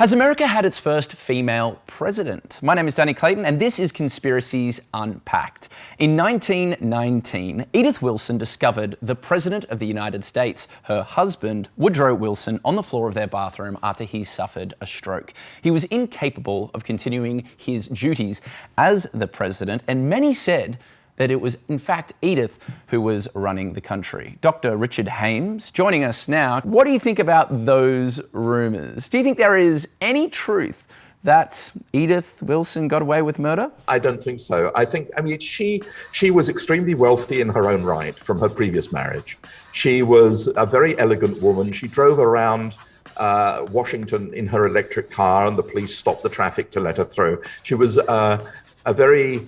Has America had its first female president? My name is Danny Clayton and this is Conspiracies Unpacked. In 1919, Edith Wilson discovered the President of the United States, her husband, Woodrow Wilson, on the floor of their bathroom after he suffered a stroke. He was incapable of continuing his duties as the president, and many said that it was in fact Edith who was running the country. Dr. Richard Hames joining us now. What do you think about those rumours? Do you think there is any truth that Edith Wilson got away with murder? I don't think so. She was extremely wealthy in her own right from her previous marriage. She was a very elegant woman. She drove around Washington in her electric car and the police stopped the traffic to let her through. She was a very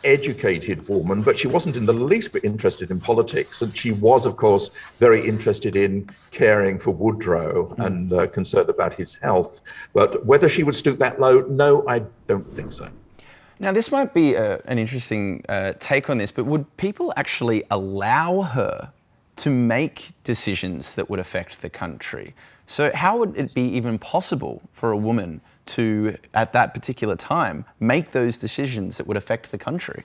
educated woman, but she wasn't in the least bit interested in politics. And she was, of course, very interested in caring for Woodrow and concerned about his health. But whether she would stoop that low, no, I don't think so. Now, this might be an interesting take on this, but would people actually allow her to make decisions that would affect the country? So how would it be even possible for a woman to, at that particular time, make those decisions that would affect the country?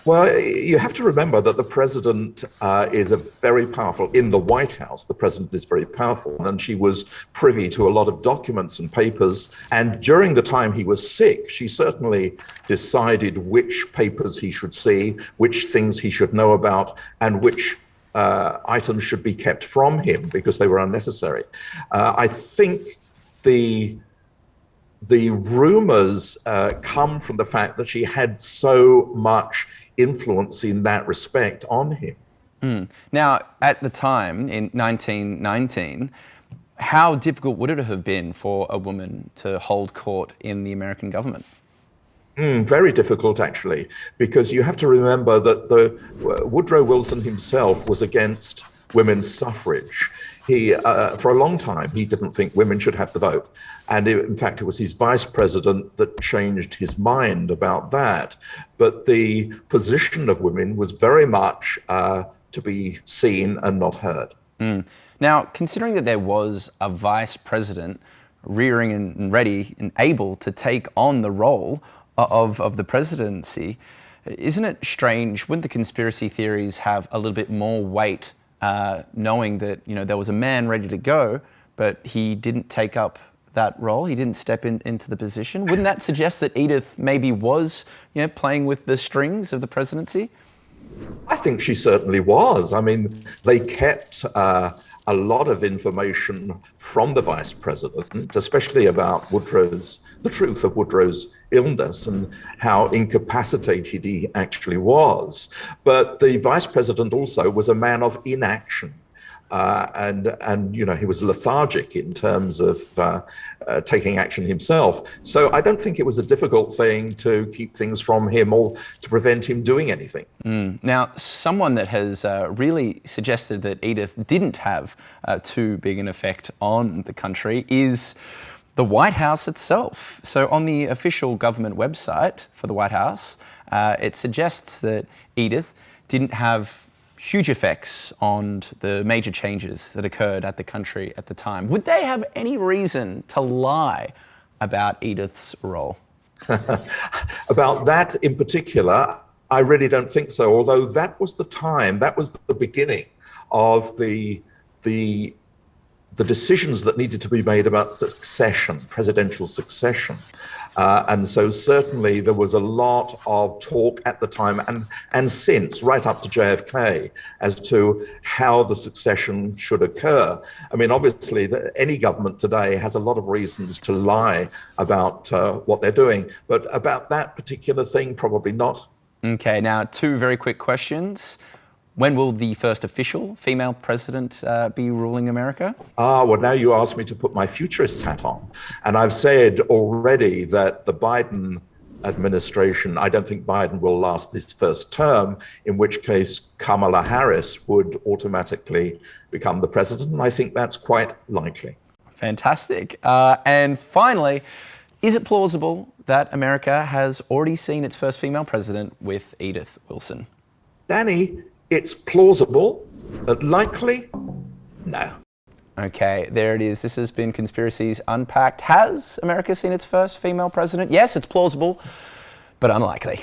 Well, you have to remember that the president is a very powerful, in the White House, the president is very powerful, and she was privy to a lot of documents and papers. And during the time he was sick, she certainly decided which papers he should see, which things he should know about, and which items should be kept from him because they were unnecessary. I think the rumors come from the fact that she had so much influence in that respect on him. Now, at the time, in 1919, how difficult would it have been for a woman to hold court in the American government? Very difficult, actually, because you have to remember that Woodrow Wilson himself was against women's suffrage. He, for a long time, he didn't think women should have the vote. And in fact, it was his vice president that changed his mind about that. But the position of women was very much to be seen and not heard. Now, considering that there was a vice president rearing and ready and able to take on the role of the presidency, isn't it strange? Wouldn't the conspiracy theories have a little bit more weight, knowing that there was a man ready to go, but he didn't take up that role? He didn't step into the position. Wouldn't that suggest that Edith maybe was, playing with the strings of the presidency? I think she certainly was. I mean, they kept a lot of information from the vice president, especially about the truth of Woodrow's illness and how incapacitated he actually was. But the vice president also was a man of inaction. And he was lethargic in terms of taking action himself. So I don't think it was a difficult thing to keep things from him or to prevent him doing anything. Now, someone that has really suggested that Edith didn't have too big an effect on the country is the White House itself. So on the official government website for the White House, it suggests that Edith didn't have huge effects on the major changes that occurred at the country at the time. Would they have any reason to lie about Edith's role? About that in particular, I really don't think so, although that was the time, that was the beginning of the decisions that needed to be made about succession, presidential succession. And so certainly there was a lot of talk at the time and since, right up to JFK, as to how the succession should occur. I mean, obviously, any government today has a lot of reasons to lie about what they're doing, but about that particular thing, probably not. Okay, now two very quick questions. When will the first official female president be ruling America? Well, now you ask me to put my futurist hat on. And I've said already that the Biden administration, I don't think Biden will last this first term, in which case Kamala Harris would automatically become the president. And I think that's quite likely. Fantastic. And finally, is it plausible that America has already seen its first female president with Edith Wilson? Danny, it's plausible, but likely, no. Okay, there it is. This has been Conspiracies Unpacked. Has America seen its first female president? Yes, it's plausible, but unlikely.